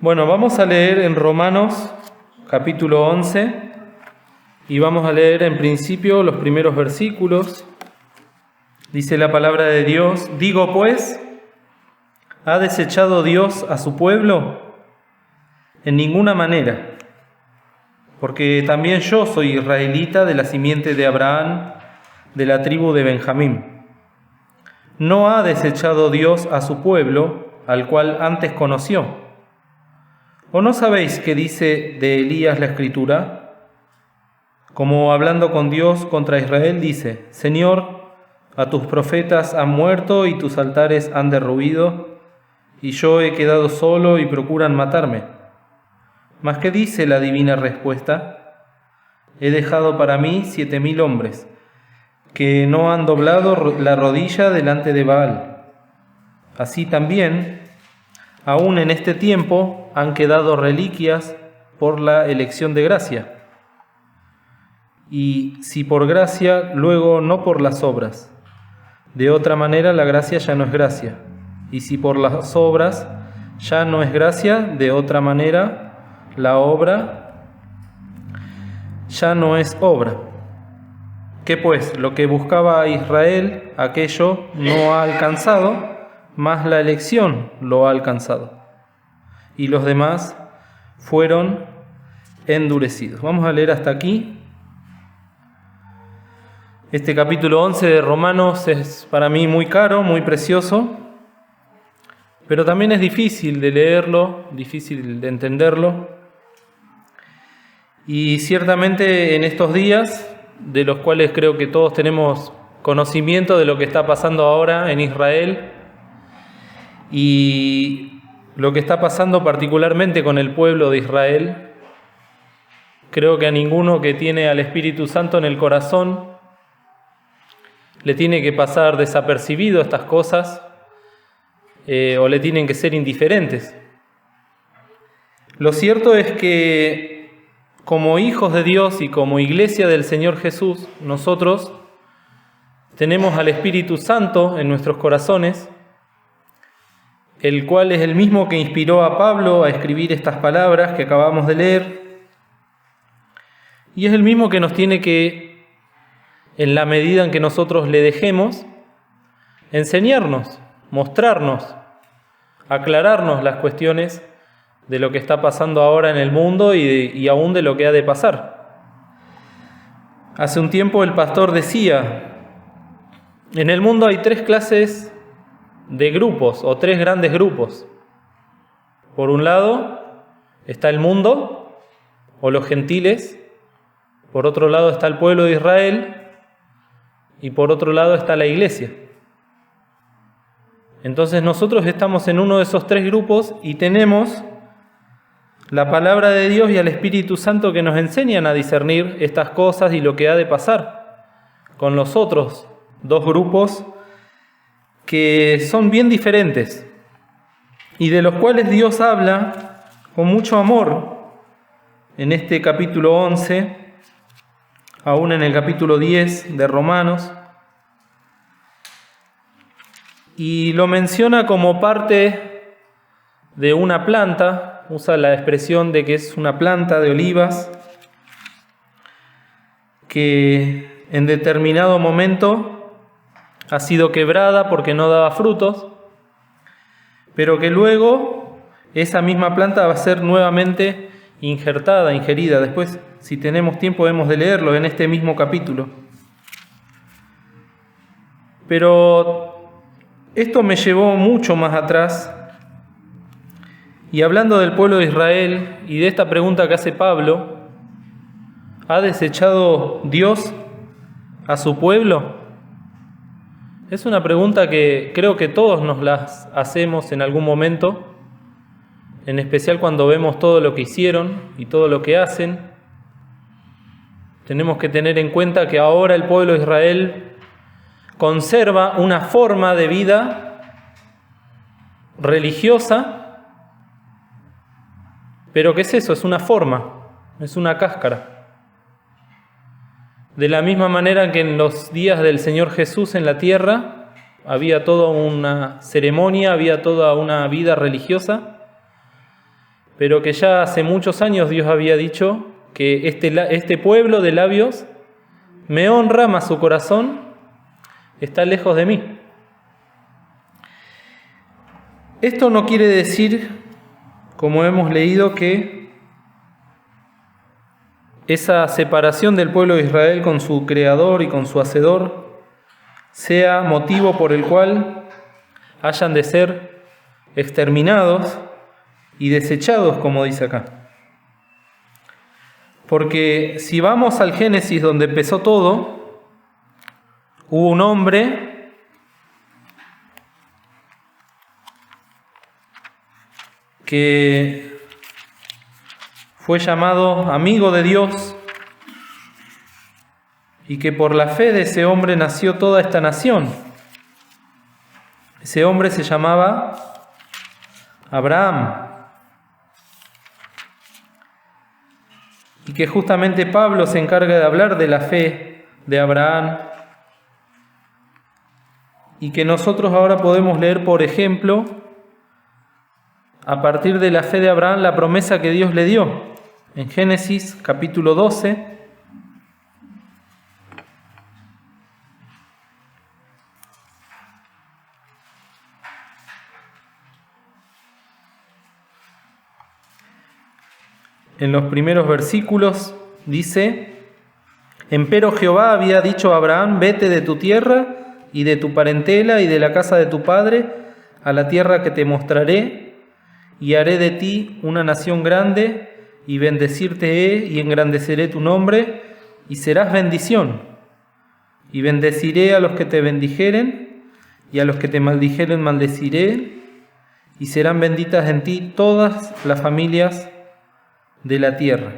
Bueno, vamos a leer en Romanos capítulo 11 y vamos a leer en principio los primeros versículos. Dice la palabra de Dios: digo pues, ¿ha desechado Dios a su pueblo? En ninguna manera, porque también yo soy israelita de la simiente de Abraham, de la tribu de Benjamín. ¿No ha desechado Dios a su pueblo, al cual antes conoció? ¿O no sabéis qué dice de Elías la Escritura? Como hablando con Dios contra Israel, dice: Señor, a tus profetas han muerto y tus altares han derruido, y yo he quedado solo y procuran matarme. ¿Mas qué dice la divina respuesta? He dejado para mí 7,000 hombres, que no han doblado la rodilla delante de Baal. Así también, aún en este tiempo, han quedado reliquias por la elección de gracia. Y si por gracia, luego no por las obras. De otra manera la gracia ya no es gracia. Y si por las obras ya no es gracia, de otra manera la obra ya no es obra. ¿Qué pues? Lo que buscaba Israel, aquello no ha alcanzado, mas la elección lo ha alcanzado. Y los demás fueron endurecidos. Vamos a leer hasta aquí. Este capítulo 11 de Romanos es para mí muy caro, muy precioso, pero también es difícil de leerlo, difícil de entenderlo. Y ciertamente en estos días, de los cuales creo que todos tenemos conocimiento de lo que está pasando ahora en Israel y lo que está pasando particularmente con el pueblo de Israel, creo que a ninguno que tiene al Espíritu Santo en el corazón le tiene que pasar desapercibido estas cosas o le tienen que ser indiferentes. Lo cierto es que como hijos de Dios y como iglesia del Señor Jesús, nosotros tenemos al Espíritu Santo en nuestros corazones, el cual es el mismo que inspiró a Pablo a escribir estas palabras que acabamos de leer, y es el mismo que nos tiene que, en la medida en que nosotros le dejemos, enseñarnos, mostrarnos, aclararnos las cuestiones de lo que está pasando ahora en el mundo y aún de lo que ha de pasar. Hace un tiempo el pastor decía: en el mundo hay 3 clases de grupos, o 3 grandes grupos. Por un lado está el mundo, o los gentiles. Por otro lado está el pueblo de Israel, y por otro lado está la iglesia. Entonces nosotros estamos en uno de esos 3 grupos y tenemos la palabra de Dios y al Espíritu Santo que nos enseñan a discernir estas cosas y lo que ha de pasar con los otros 2 grupos que son bien diferentes y de los cuales Dios habla con mucho amor en este capítulo 11, aún en el capítulo 10 de Romanos, y lo menciona como parte de una planta. Usa la expresión de que es una planta de olivas que en determinado momento ha sido quebrada porque no daba frutos, pero que luego esa misma planta va a ser nuevamente injertada, ingerida. Después, si tenemos tiempo, hemos de leerlo en este mismo capítulo. Pero esto me llevó mucho más atrás. Y hablando del pueblo de Israel y de esta pregunta que hace Pablo: ¿ha desechado Dios a su pueblo? Es una pregunta que creo que todos nos las hacemos en algún momento, en especial cuando vemos todo lo que hicieron y todo lo que hacen. Tenemos que tener en cuenta que ahora el pueblo de Israel conserva una forma de vida religiosa. Pero ¿qué es eso? Es una forma, es una cáscara. De la misma manera que en los días del Señor Jesús en la tierra había toda una ceremonia, había toda una vida religiosa, pero que ya hace muchos años Dios había dicho que este pueblo de labios me honra, mas su corazón está lejos de mí. Esto no quiere decir, como hemos leído, que esa separación del pueblo de Israel con su Creador y con su Hacedor sea motivo por el cual hayan de ser exterminados y desechados, como dice acá. Porque si vamos al Génesis, donde empezó todo, hubo un hombre que fue llamado amigo de Dios y que por la fe de ese hombre nació toda esta nación. Ese hombre se llamaba Abraham. Y que justamente Pablo se encarga de hablar de la fe de Abraham y que nosotros ahora podemos leer, por ejemplo, a partir de la fe de Abraham, la promesa que Dios le dio en Génesis capítulo 12. En los primeros versículos dice: Empero Jehová había dicho a Abraham: vete de tu tierra y de tu parentela y de la casa de tu padre a la tierra que te mostraré, y haré de ti una nación grande, y bendecirte he y engrandeceré tu nombre, y serás bendición. Y bendeciré a los que te bendijeren, y a los que te maldijeren maldeciré, y serán benditas en ti todas las familias de la tierra.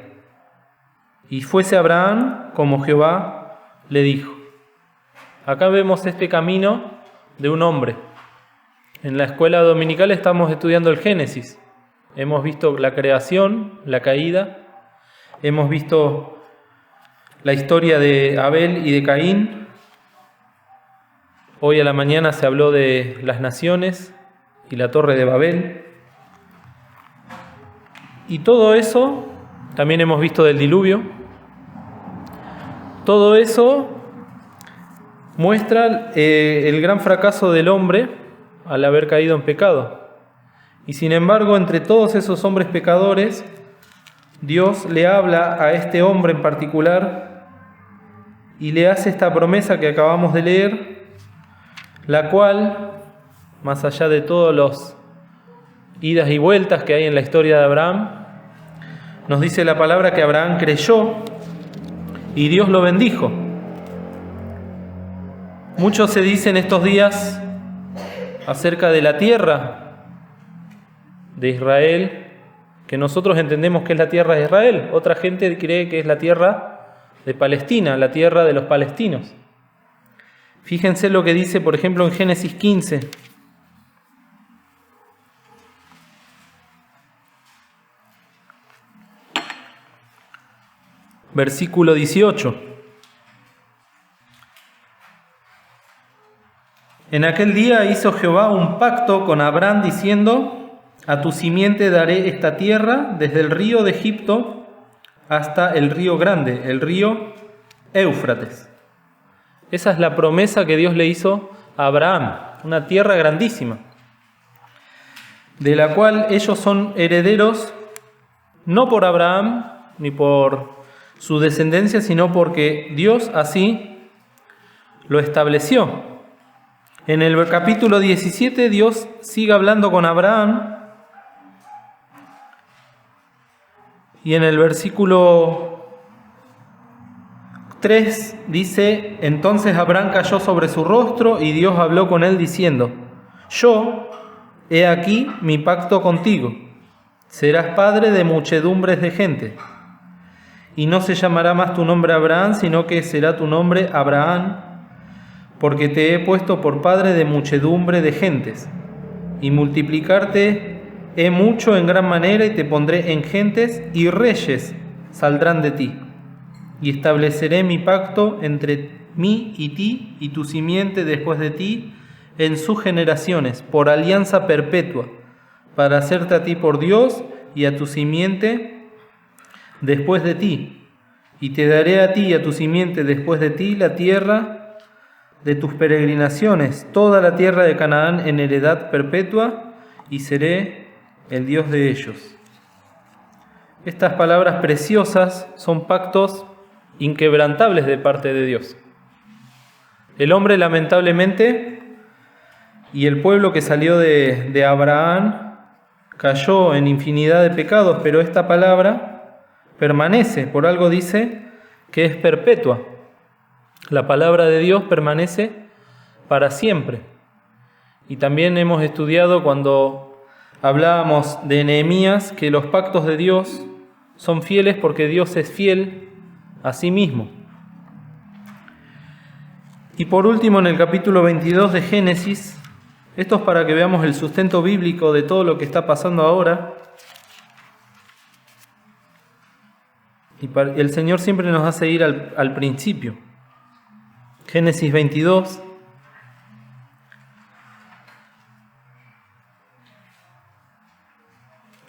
Y fuese Abraham como Jehová le dijo. Acá vemos este camino de un hombre. En la escuela dominical estamos estudiando el Génesis. Hemos visto la creación, la caída. Hemos visto la historia de Abel y de Caín. Hoy a la mañana se habló de las naciones y la torre de Babel. Y todo eso, también hemos visto del diluvio, todo eso muestra el gran fracaso del hombre al haber caído en pecado. Y sin embargo, entre todos esos hombres pecadores, Dios le habla a este hombre en particular y le hace esta promesa que acabamos de leer, la cual, más allá de todos los idas y vueltas que hay en la historia de Abraham, nos dice la palabra que Abraham creyó y Dios lo bendijo. Mucho se dice en estos días acerca de la tierra de Israel, que nosotros entendemos que es la tierra de Israel. Otra gente cree que es la tierra de Palestina, la tierra de los palestinos. Fíjense lo que dice, por ejemplo, en Génesis 15. Versículo 18. En aquel día hizo Jehová un pacto con Abraham diciendo: a tu simiente daré esta tierra desde el río de Egipto hasta el río grande, el río Éufrates. Esa es la promesa que Dios le hizo a Abraham, una tierra grandísima, de la cual ellos son herederos no por Abraham ni por su descendencia, sino porque Dios así lo estableció. En el capítulo 17 Dios sigue hablando con Abraham y en el versículo 3 dice: entonces Abraham cayó sobre su rostro y Dios habló con él diciendo: yo, he aquí mi pacto contigo, serás padre de muchedumbres de gente. Y no se llamará más tu nombre Abraham, sino que será tu nombre Abraham, porque te he puesto por padre de muchedumbre de gentes. Y multiplicarte he mucho en gran manera, y te pondré en gentes, y reyes saldrán de ti. Y estableceré mi pacto entre mí y ti, y tu simiente después de ti, en sus generaciones, por alianza perpetua, para hacerte a ti por Dios, y a tu simiente después de ti, y te daré a ti y a tu simiente después de ti la tierra de tus peregrinaciones, toda la tierra de Canaán en heredad perpetua, y seré el Dios de ellos. Estas palabras preciosas son pactos inquebrantables de parte de Dios. El hombre, lamentablemente, y el pueblo que salió de Abraham cayó en infinidad de pecados, pero esta palabra permanece, por algo dice que es perpetua. La palabra de Dios permanece para siempre. Y también hemos estudiado cuando hablábamos de Nehemías que los pactos de Dios son fieles porque Dios es fiel a sí mismo. Y por último, en el capítulo 22 de Génesis, esto es para que veamos el sustento bíblico de todo lo que está pasando ahora. Y el Señor siempre nos hace ir al principio. Génesis 22.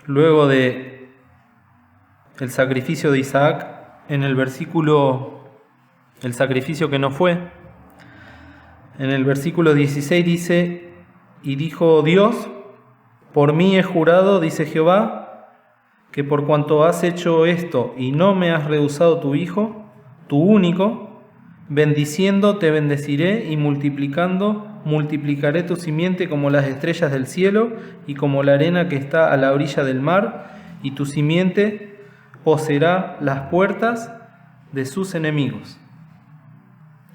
Luego de el sacrificio de Isaac, en el sacrificio que no fue, en el versículo 16 dice: y dijo Dios, por mí he jurado, dice Jehová, que por cuanto has hecho esto y no me has rehusado tu hijo, tu único, bendiciendo te bendeciré y multiplicando multiplicaré tu simiente como las estrellas del cielo y como la arena que está a la orilla del mar, y tu simiente poseerá las puertas de sus enemigos.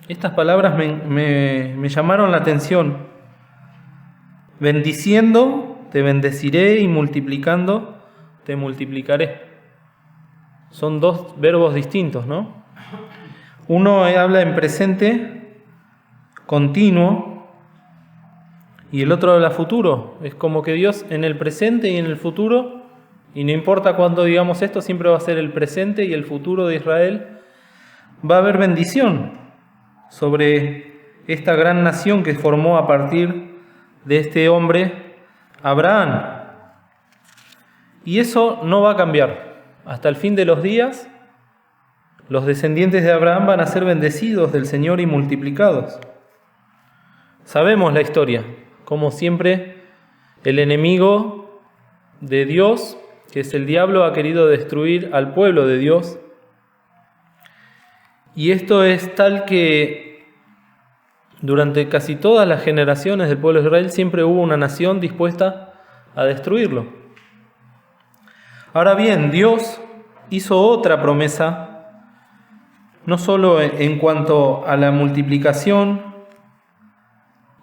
Estas palabras me llamaron la atención. Bendiciendo te bendeciré y multiplicando te multiplicaré. Son dos verbos distintos, ¿no? Uno habla en presente continuo y el otro habla futuro. Es como que Dios en el presente y en el futuro, y no importa cuándo digamos esto, siempre va a ser el presente y el futuro de Israel. Va a haber bendición sobre esta gran nación que formó a partir de este hombre, Abraham. Y eso no va a cambiar. Hasta el fin de los días, los descendientes de Abraham van a ser bendecidos del Señor y multiplicados. Sabemos la historia, como siempre el enemigo de Dios, que es el diablo, ha querido destruir al pueblo de Dios. Y esto es tal que durante casi todas las generaciones del pueblo de Israel siempre hubo una nación dispuesta a destruirlo. Ahora bien, Dios hizo otra promesa, no solo en cuanto a la multiplicación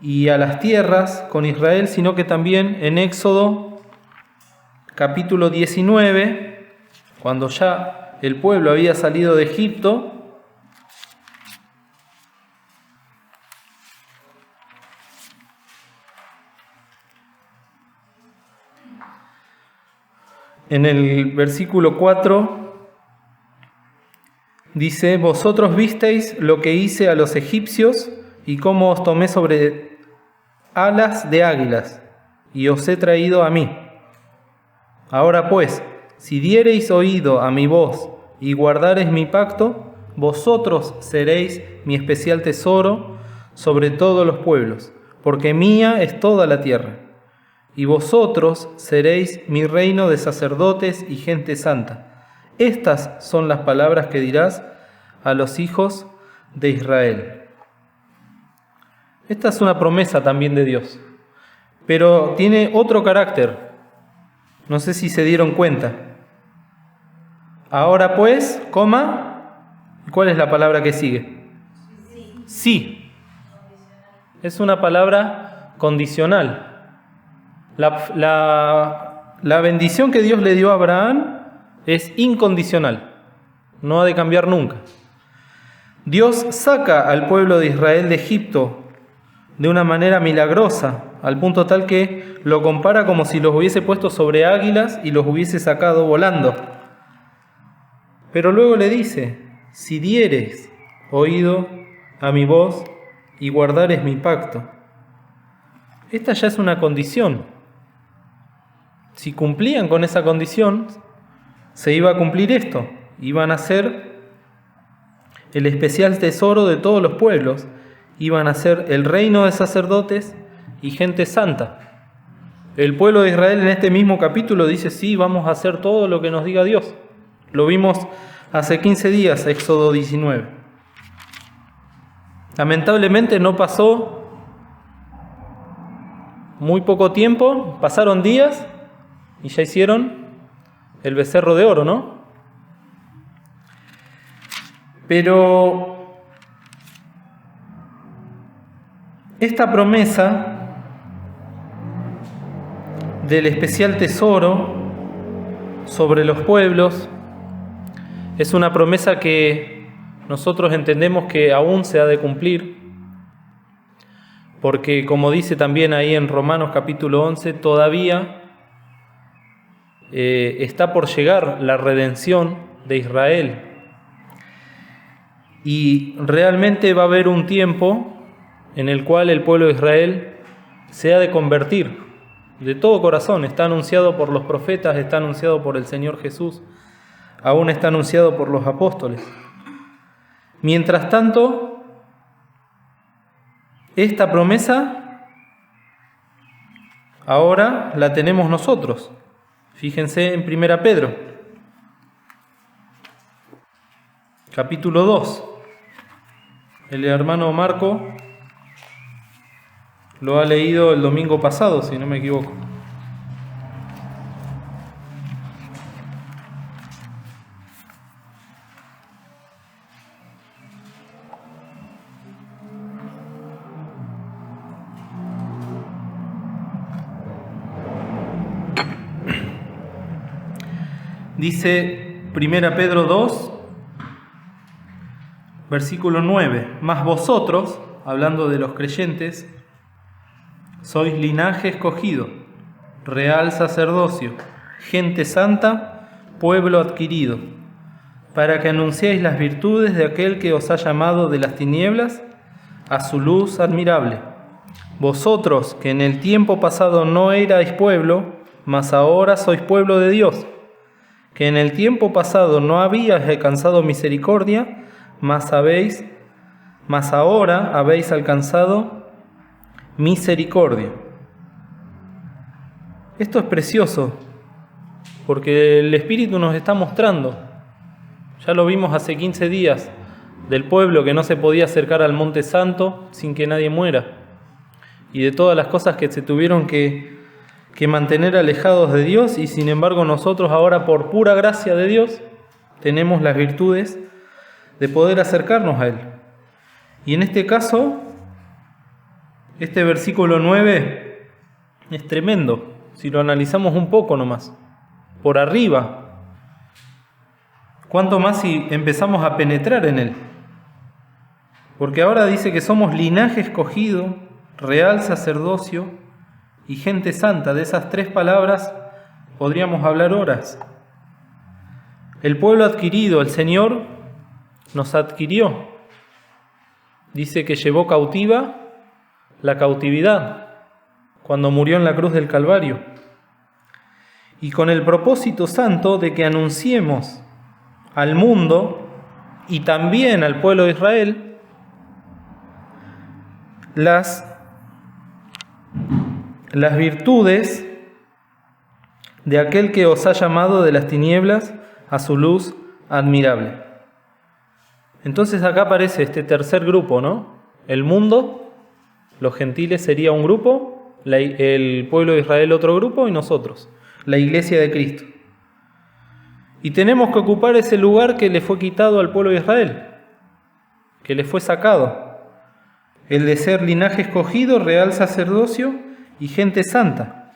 y a las tierras con Israel, sino que también en Éxodo capítulo 19, cuando ya el pueblo había salido de Egipto, en el versículo 4 dice: vosotros visteis lo que hice a los egipcios y cómo os tomé sobre alas de águilas y os he traído a mí. Ahora pues, si diereis oído a mi voz y guardareis mi pacto, vosotros seréis mi especial tesoro sobre todos los pueblos, porque mía es toda la tierra. Y vosotros seréis mi reino de sacerdotes y gente santa. Estas son las palabras que dirás a los hijos de Israel. Esta es una promesa también de Dios, pero tiene otro carácter. No sé si se dieron cuenta. Ahora pues, ¿cuál es la palabra que sigue? Sí. Es una palabra condicional. La bendición que Dios le dio a Abraham es incondicional. No ha de cambiar nunca. Dios saca al pueblo de Israel de Egipto de una manera milagrosa, al punto tal que lo compara como si los hubiese puesto sobre águilas y los hubiese sacado volando. Pero luego le dice: si dieres oído a mi voz y guardares mi pacto. Esta ya es una condición. si cumplían con esa condición, se iba a cumplir esto. Iban a ser el especial tesoro de todos los pueblos. Iban a ser el reino de sacerdotes y gente santa. El pueblo de Israel en este mismo capítulo dice, sí, vamos a hacer todo lo que nos diga Dios. Lo vimos hace 15 días, Éxodo 19. Lamentablemente no pasó muy poco tiempo, pasaron días y ya hicieron el becerro de oro, ¿no? Pero esta promesa del especial tesoro sobre los pueblos es una promesa que nosotros entendemos que aún se ha de cumplir, porque como dice también ahí en Romanos capítulo 11, todavía está por llegar la redención de Israel. Y realmente va a haber un tiempo en el cual el pueblo de Israel se ha de convertir de todo corazón. Está anunciado por los profetas, está anunciado por el Señor Jesús, aún está anunciado por los apóstoles. Mientras tanto, esta promesa ahora la tenemos nosotros. Fíjense en 1 Pedro, capítulo 2. El hermano Marco lo ha leído el domingo pasado, si no me equivoco. Dice 1 Pedro 2, versículo 9. Mas vosotros, hablando de los creyentes, sois linaje escogido, real sacerdocio, gente santa, pueblo adquirido, para que anunciéis las virtudes de aquel que os ha llamado de las tinieblas a su luz admirable. Vosotros, que en el tiempo pasado no erais pueblo, mas ahora sois pueblo de Dios, que en el tiempo pasado no habíais alcanzado misericordia, mas ahora habéis alcanzado misericordia. Esto es precioso, porque el Espíritu nos está mostrando, ya lo vimos hace 15 días, del pueblo que no se podía acercar al Monte Santo sin que nadie muera, y de todas las cosas que se tuvieron que mantener alejados de Dios, y sin embargo nosotros ahora, por pura gracia de Dios, tenemos las virtudes de poder acercarnos a Él. Y en este caso, este versículo 9 es tremendo, si lo analizamos un poco nomás, por arriba. ¿Cuánto más si empezamos a penetrar en él? Porque ahora dice que somos linaje escogido, real sacerdocio y gente santa. De esas tres palabras podríamos hablar horas. El pueblo adquirido, el Señor nos adquirió. Dice que llevó cautiva la cautividad cuando murió en la cruz del Calvario. Y con el propósito santo de que anunciemos al mundo y también al pueblo de Israel las virtudes de aquel que os ha llamado de las tinieblas a su luz admirable. Entonces acá aparece este tercer grupo, ¿no? El mundo, los gentiles sería un grupo, el pueblo de Israel otro grupo y nosotros, la iglesia de Cristo. Y tenemos que ocupar ese lugar que le fue quitado al pueblo de Israel, que le fue sacado, el de ser linaje escogido, real sacerdocio y gente santa.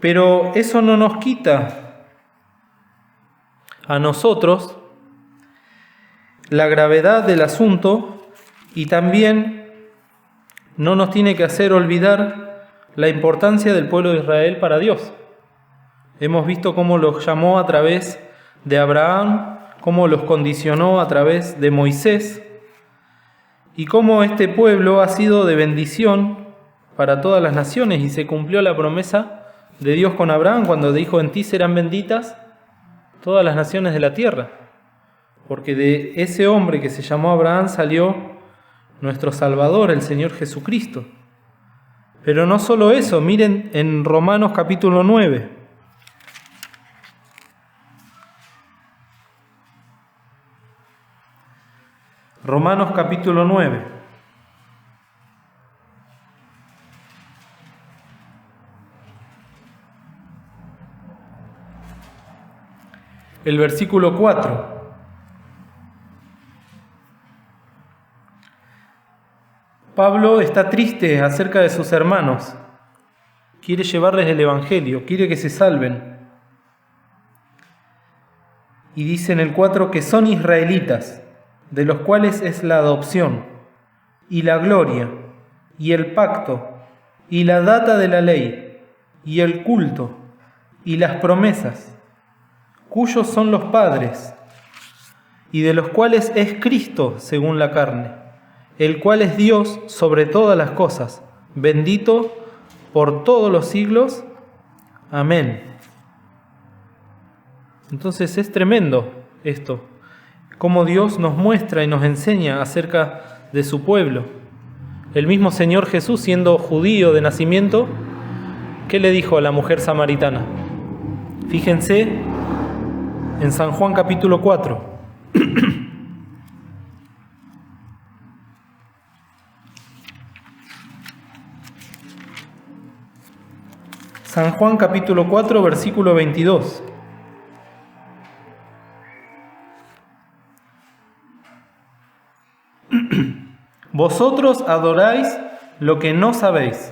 Pero eso no nos quita a nosotros la gravedad del asunto y también no nos tiene que hacer olvidar la importancia del pueblo de Israel para Dios. Hemos visto cómo los llamó a través de Abraham, cómo los condicionó a través de Moisés y cómo este pueblo ha sido de bendición para todas las naciones y se cumplió la promesa de Dios con Abraham cuando dijo: en ti serán benditas todas las naciones de la tierra. Porque de ese hombre que se llamó Abraham salió nuestro Salvador, el Señor Jesucristo. Pero no solo eso, miren en Romanos capítulo 9. Romanos capítulo 9. El versículo 4. Pablo está triste acerca de sus hermanos. Quiere llevarles el Evangelio, quiere que se salven. Y dice en el 4 que son israelitas, de los cuales es la adopción, y la gloria, y el pacto, y la data de la ley, y el culto, y las promesas, cuyos son los padres, y de los cuales es Cristo según la carne, el cual es Dios sobre todas las cosas, bendito por todos los siglos. Amén. Entonces es tremendo esto, cómo Dios nos muestra y nos enseña acerca de su pueblo. El mismo Señor Jesús, siendo judío de nacimiento, ¿qué le dijo a la mujer samaritana? Fíjense en San Juan capítulo 4. San Juan capítulo 4, versículo 22. Vosotros adoráis lo que no sabéis.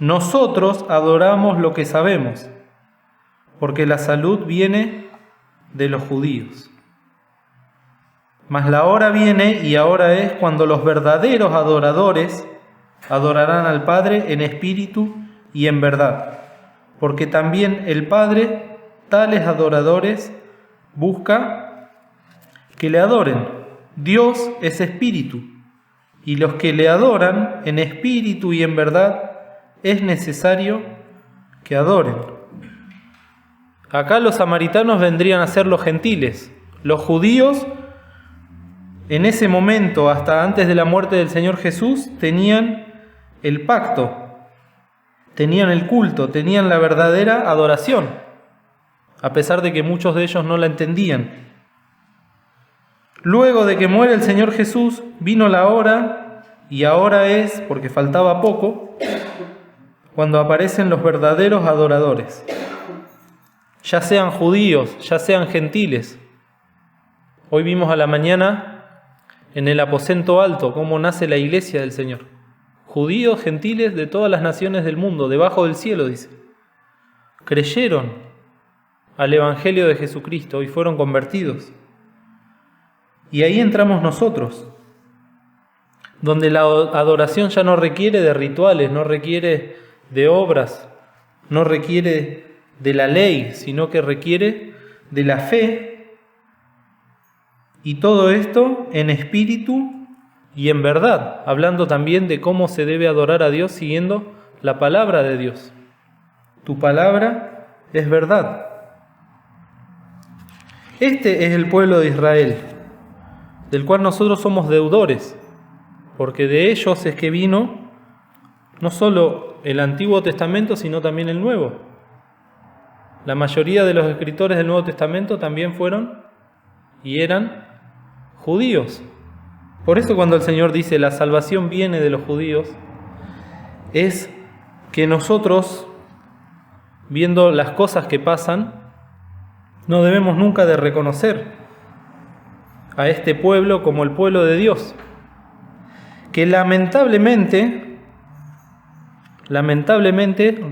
Nosotros adoramos lo que sabemos, porque la salud viene de los judíos. Mas la hora viene, y ahora es, cuando los verdaderos adoradores adorarán al Padre en espíritu y en verdad, porque también el Padre tales adoradores busca que le adoren. Dios es espíritu, y los que le adoran en espíritu y en verdad es necesario que adoren. Acá los samaritanos vendrían a ser los gentiles. Los judíos, en ese momento, hasta antes de la muerte del Señor Jesús, tenían el pacto, tenían el culto, tenían la verdadera adoración, a pesar de que muchos de ellos no la entendían. Luego de que muere el Señor Jesús, vino la hora, y ahora es, porque faltaba poco, cuando aparecen los verdaderos adoradores, ya sean judíos, ya sean gentiles. Hoy vimos a la mañana en el aposento alto cómo nace la iglesia del Señor. Judíos, gentiles de todas las naciones del mundo, debajo del cielo, dice. Creyeron al Evangelio de Jesucristo y fueron convertidos. Y ahí entramos nosotros, donde la adoración ya no requiere de rituales, no requiere de obras, no requiere de la ley, sino que requiere de la fe. Y todo esto en espíritu y en verdad, hablando también de cómo se debe adorar a Dios siguiendo la palabra de Dios. Tu palabra es verdad. Este es el pueblo de Israel, del cual nosotros somos deudores, porque de ellos es que vino no solo el Antiguo Testamento, sino también el Nuevo. La mayoría de los escritores del Nuevo Testamento también fueron y eran judíos. Por eso cuando el Señor dice la salvación viene de los judíos, es que nosotros, viendo las cosas que pasan, no debemos nunca de reconocer a este pueblo como el pueblo de Dios, que lamentablemente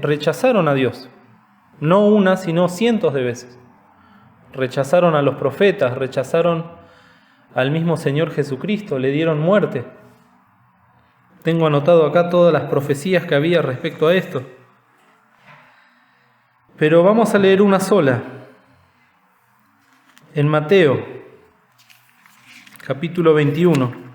rechazaron a Dios, no una, sino cientos de veces. Rechazaron a los profetas, rechazaron al mismo Señor Jesucristo, le dieron muerte. Tengo anotado acá todas las profecías que había respecto a esto. Pero vamos a leer una sola. En Mateo, capítulo 21.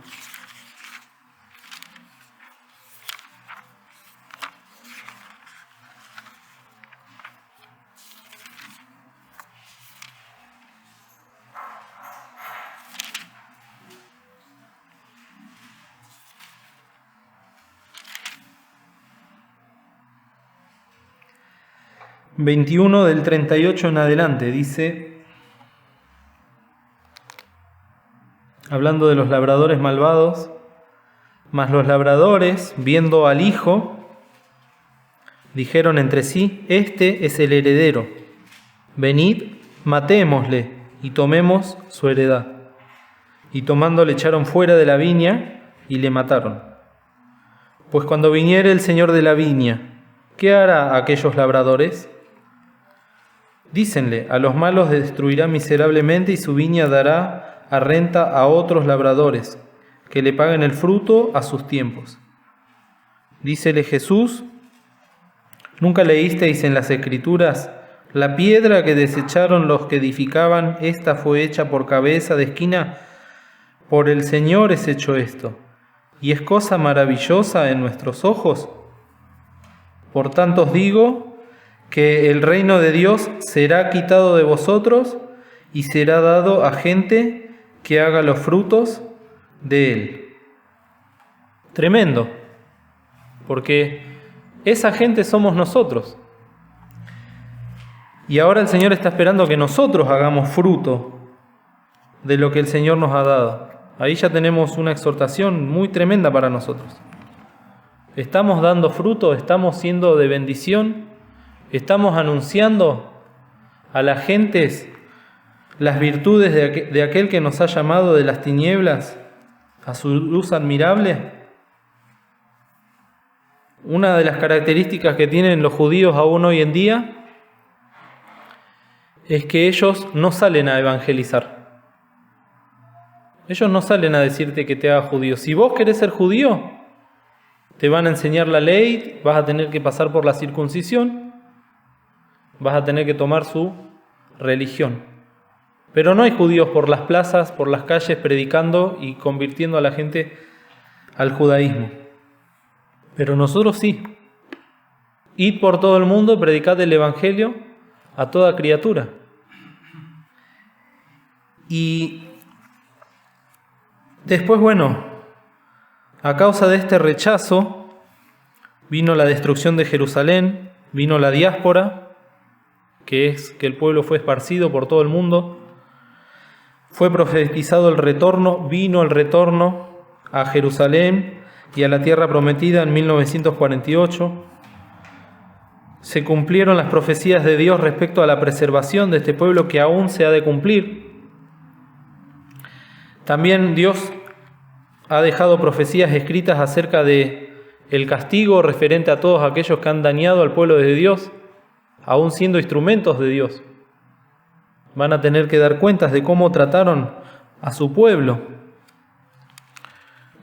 21 del 38 en adelante, dice, hablando de los labradores malvados: mas los labradores, viendo al hijo, dijeron entre sí: este es el heredero, venid, matémosle y tomemos su heredad. Y tomando le echaron fuera de la viña y le mataron. Pues cuando viniere el señor de la viña, ¿qué hará a aquellos labradores? Dícenle: a los malos destruirá miserablemente y su viña dará a renta a otros labradores, que le paguen el fruto a sus tiempos. Dícele Jesús: ¿nunca leísteis en las Escrituras: la piedra que desecharon los que edificaban, esta fue hecha por cabeza de esquina? Por el Señor es hecho esto, y es cosa maravillosa en nuestros ojos. Por tanto os digo que el reino de Dios será quitado de vosotros y será dado a gente que haga los frutos de él. Tremendo, porque esa gente somos nosotros. Y ahora el Señor está esperando que nosotros hagamos fruto de lo que el Señor nos ha dado. Ahí ya tenemos una exhortación muy tremenda para nosotros. ¿Estamos dando fruto? ¿Estamos siendo de bendición? ¿Estamos anunciando a las gentes las virtudes de aquel que nos ha llamado de las tinieblas a su luz admirable? Una de las características que tienen los judíos aún hoy en día es que ellos no salen a evangelizar. Ellos no salen a decirte que te hagas judío. Si vos querés ser judío, te van a enseñar la ley, vas a tener que pasar por la circuncisión, vas a tener que tomar su religión. Pero no hay judíos por las plazas, por las calles, predicando y convirtiendo a la gente al judaísmo. Pero nosotros sí. Id por todo el mundo, predicad el Evangelio a toda criatura. Y después, bueno, a causa de este rechazo, vino la destrucción de Jerusalén, vino la diáspora, que es que el pueblo fue esparcido por todo el mundo. Fue profetizado el retorno, vino el retorno a Jerusalén y a la tierra prometida en 1948. Se cumplieron las profecías de Dios respecto a la preservación de este pueblo que aún se ha de cumplir. También Dios ha dejado profecías escritas acerca de el castigo referente a todos aquellos que han dañado al pueblo de Dios, aún siendo instrumentos de Dios. Van a tener que dar cuentas de cómo trataron a su pueblo.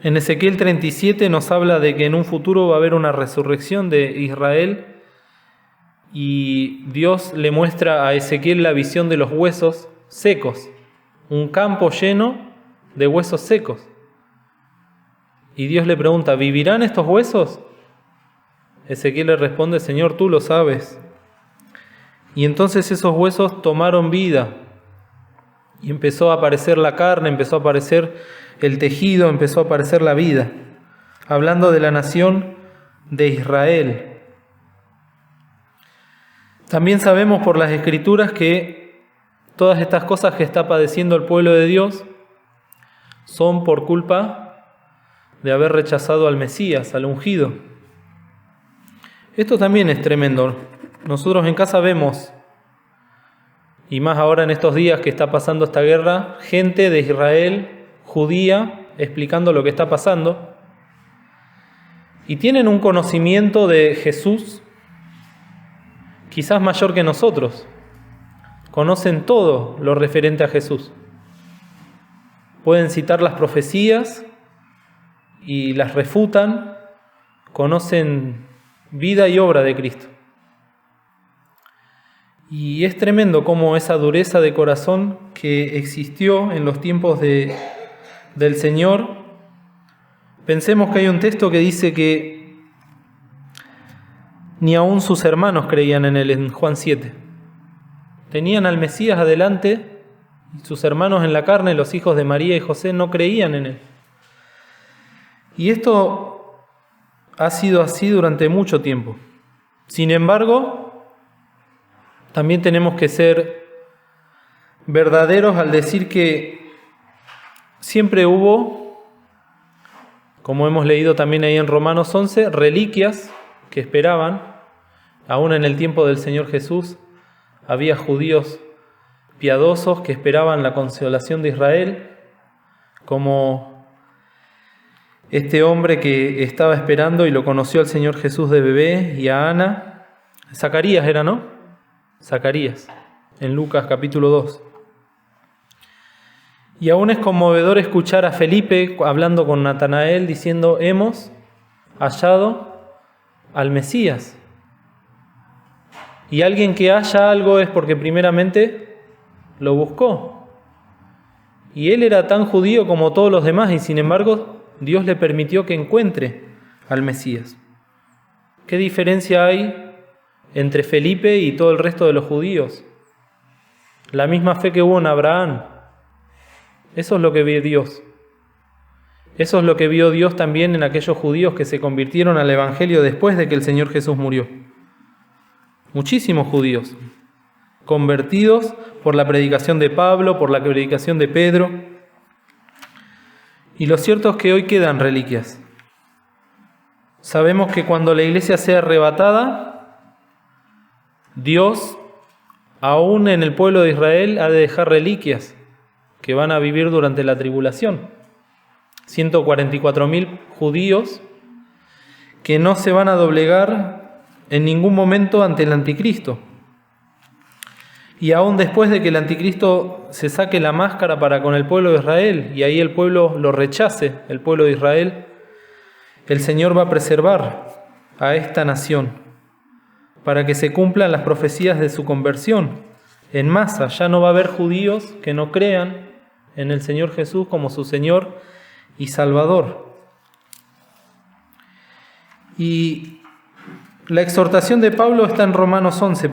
En Ezequiel 37 nos habla de que en un futuro va a haber una resurrección de Israel y Dios le muestra a Ezequiel la visión de los huesos secos, un campo lleno de huesos secos. Y Dios le pregunta: ¿vivirán estos huesos? Ezequiel le responde: Señor, tú lo sabes. Y entonces esos huesos tomaron vida y empezó a aparecer la carne, empezó a aparecer el tejido, empezó a aparecer la vida, hablando de la nación de Israel. También sabemos por las Escrituras que todas estas cosas que está padeciendo el pueblo de Dios son por culpa de haber rechazado al Mesías, al ungido. Esto también es tremendo. Nosotros en casa vemos, y más ahora en estos días que está pasando esta guerra, gente de Israel, judía, explicando lo que está pasando, y tienen un conocimiento de Jesús quizás mayor que nosotros. Conocen todo lo referente a Jesús. Pueden citar las profecías y las refutan, conocen vida y obra de Cristo. Y es tremendo cómo esa dureza de corazón que existió en los tiempos del Señor. Pensemos que hay un texto que dice que ni aun sus hermanos creían en él, en Juan 7. Tenían al Mesías adelante y sus hermanos en la carne, los hijos de María y José, no creían en él. Y esto ha sido así durante mucho tiempo. Sin embargo, también tenemos que ser verdaderos al decir que siempre hubo, como hemos leído también ahí en Romanos 11, reliquias que esperaban. Aún en el tiempo del Señor Jesús había judíos piadosos que esperaban la consolación de Israel, como este hombre que estaba esperando y lo conoció al Señor Jesús de bebé, y a Ana. Zacarías era, ¿no? Zacarías, en Lucas capítulo 2. Y aún es conmovedor escuchar a Felipe hablando con Natanael diciendo: hemos hallado al Mesías. Y alguien que haya algo es porque primeramente lo buscó. Y él era tan judío como todos los demás, y sin embargo Dios le permitió que encuentre al Mesías. ¿Qué diferencia hay entre Felipe y todo el resto de los judíos? La misma fe que hubo en Abraham. Eso es lo que vio Dios. Eso es lo que vio Dios también en aquellos judíos que se convirtieron al Evangelio después de que el Señor Jesús murió. Muchísimos judíos convertidos por la predicación de Pablo, por la predicación de Pedro. Y lo cierto es que hoy quedan reliquias. Sabemos que cuando la iglesia sea arrebatada, Dios, aún en el pueblo de Israel, ha de dejar reliquias que van a vivir durante la tribulación. 144.000 judíos que no se van a doblegar en ningún momento ante el anticristo. Y aún después de que el anticristo se saque la máscara para con el pueblo de Israel, y ahí el pueblo lo rechace, el pueblo de Israel, el Señor va a preservar a esta nación para que se cumplan las profecías de su conversión en masa. Ya no va a haber judíos que no crean en el Señor Jesús como su Señor y Salvador. Y la exhortación de Pablo está en Romanos 11.